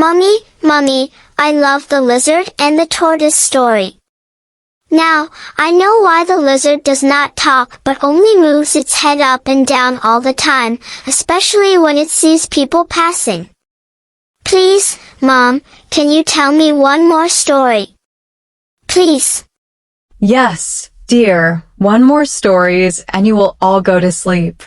Mummy, I love the lizard and the tortoise story. Now, I know why the lizard does not talk but only moves its head up and down all the time, especially when it sees people passing. Please, Mom, can you tell me one more story? Please. Yes, dear, one more stories and you will all go to sleep.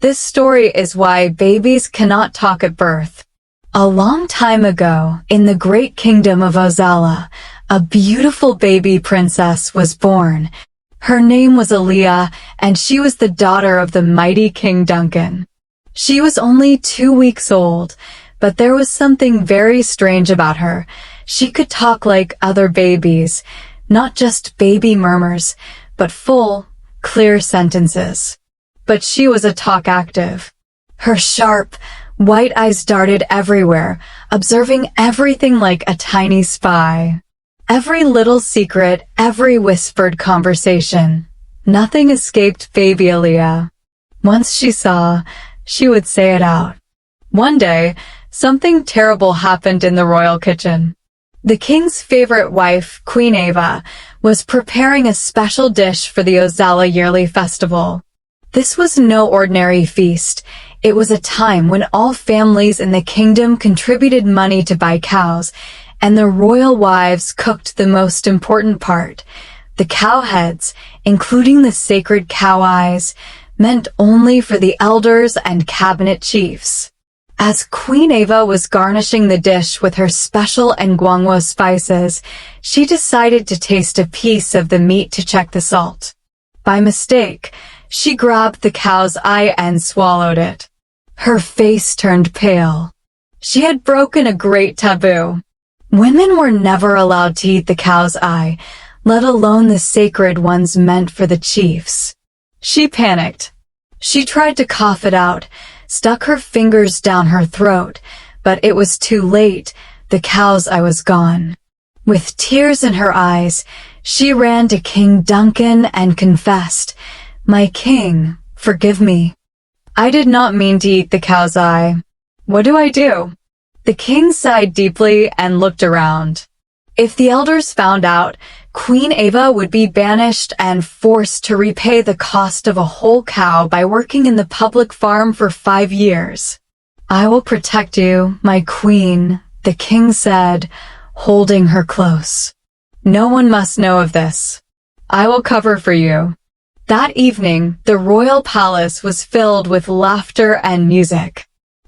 This story is why babies cannot talk at birth. A long time ago, in the great kingdom of Ozala, a beautiful baby princess was born. Her name was Aaliyah, and she was the daughter of the mighty King Duncan. She was only 2 weeks old, but there was something very strange about her. She could talk like other babies, not just baby murmurs, but full, clear sentences. But she was a talk active. Her sharp, white eyes darted everywhere, observing everything like a tiny spy. Every little secret, every whispered conversation. Nothing escaped baby Aaliyah. Once she saw, she would say it out. One day, something terrible happened in the royal kitchen. The king's favorite wife, Queen Ava, was preparing a special dish for the Ozala yearly festival. This was no ordinary feast. It was a time when all families in the kingdom contributed money to buy cows, and the royal wives cooked the most important part. The cow heads, including the sacred cow eyes, meant only for the elders and cabinet chiefs. As Queen Ava was garnishing the dish with her special Ngwangwo spices, she decided to taste a piece of the meat to check the salt. By mistake, she grabbed the cow's eye and swallowed it. Her face turned pale. She had broken a great taboo. Women were never allowed to eat the cow's eye, let alone the sacred ones meant for the chiefs. She panicked. She tried to cough it out, stuck her fingers down her throat, but it was too late. The cow's eye was gone. With tears in her eyes, she ran to King Duncan and confessed, "My king, forgive me. I did not mean to eat the cow's eye. What do I do?" The king sighed deeply and looked around. If the elders found out, Queen Ava would be banished and forced to repay the cost of a whole cow by working in the public farm for 5 years. "I will protect you, my queen," the king said, holding her close. "No one must know of this. I will cover for you." That evening, the royal palace was filled with laughter and music.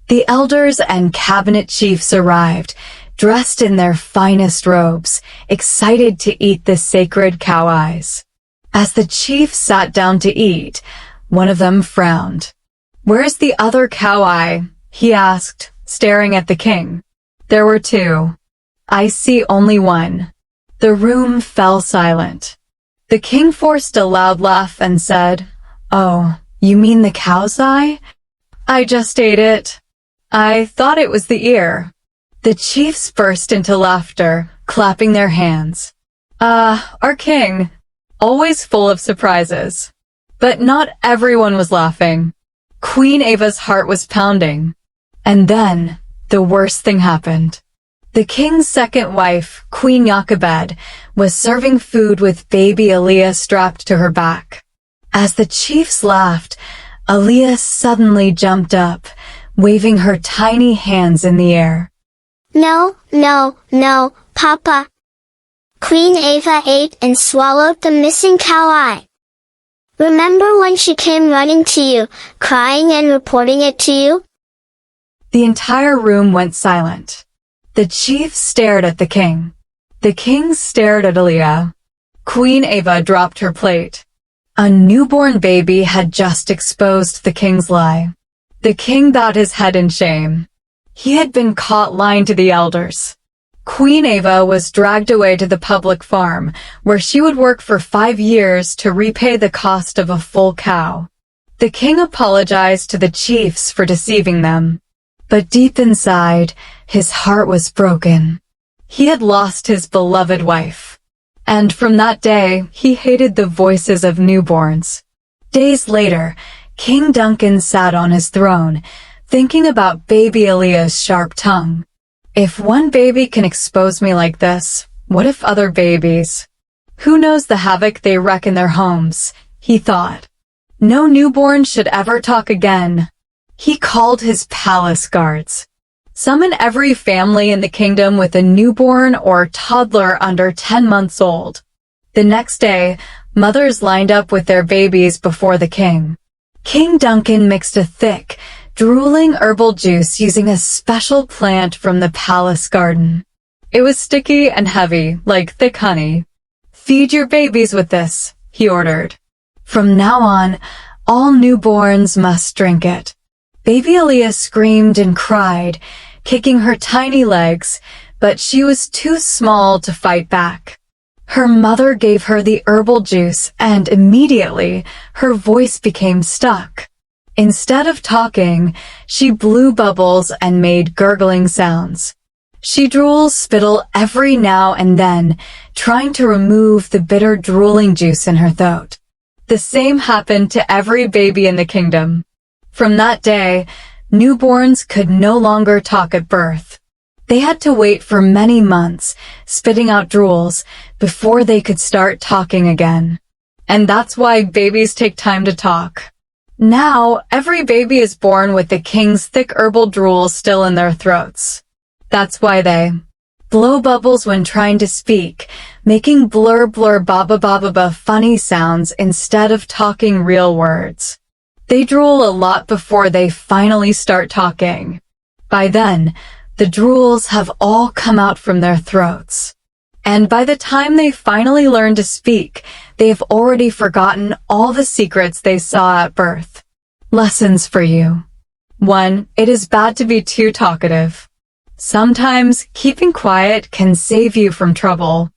The elders and cabinet chiefs arrived, dressed in their finest robes, excited to eat the sacred cow eyes. As the chiefs sat down to eat, one of them frowned. "Where's the other cow eye?" he asked, staring at the king. There were 2. "I see only one." The room fell silent. The king forced a loud laugh and said, "Oh, you mean the cow's eye? I just ate it. I thought it was the ear." The chiefs burst into laughter, clapping their hands. Our king, always full of surprises. But not everyone was laughing. Queen Ava's heart was pounding. And then, the worst thing happened. The king's second wife, Queen Jochebed, was serving food with baby Aaliyah strapped to her back. As the chiefs laughed, Aaliyah suddenly jumped up, waving her tiny hands in the air. No, Papa. Queen Ava ate and swallowed the missing cow eye. Remember when she came running to you, crying and reporting it to you? The entire room went silent. The chiefs stared at the king. The king stared at Aaliyah. Queen Ava dropped her plate. A newborn baby had just exposed the king's lie. The king bowed his head in shame. He had been caught lying to the elders. Queen Ava was dragged away to the public farm, where she would work for 5 years to repay the cost of a full cow. The king apologized to the chiefs for deceiving them. But deep inside, his heart was broken. He had lost his beloved wife. And from that day, he hated the voices of newborns. Days later, King Duncan sat on his throne, thinking about baby Aaliyah's sharp tongue. If one baby can expose me like this, what if other babies? Who knows the havoc they wreak in their homes, he thought. No newborn should ever talk again. He called his palace guards. Summon every family in the kingdom with a newborn or toddler under 10 months old. The next day, mothers lined up with their babies before the king. King Duncan mixed a thick, drooling herbal juice using a special plant from the palace garden. It was sticky and heavy, like thick honey. Feed your babies with this, he ordered. From now on, all newborns must drink it. Baby Aaliyah screamed and cried, kicking her tiny legs, but she was too small to fight back. Her mother gave her the herbal juice and immediately her voice became stuck. Instead of talking, she blew bubbles and made gurgling sounds. She drools spittle every now and then, trying to remove the bitter drooling juice in her throat. The same happened to every baby in the kingdom. From that day, newborns could no longer talk at birth. They had to wait for many months, spitting out drools, before they could start talking again. And that's why babies take time to talk. Now, every baby is born with the king's thick herbal drool still in their throats. That's why they blow bubbles when trying to speak, making blur blur baba baba ba funny sounds instead of talking real words. They drool a lot before they finally start talking. By then, the drools have all come out from their throats. And by the time they finally learn to speak, they've already forgotten all the secrets they saw at birth. Lessons for you. 1. It is bad to be too talkative. Sometimes keeping quiet can save you from trouble.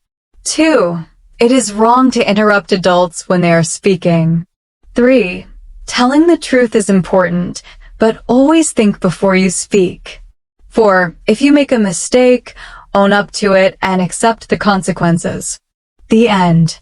2. It is wrong to interrupt adults when they are speaking. 3. Telling the truth is important, but always think before you speak. 4. If you make a mistake, own up to it and accept the consequences. The end.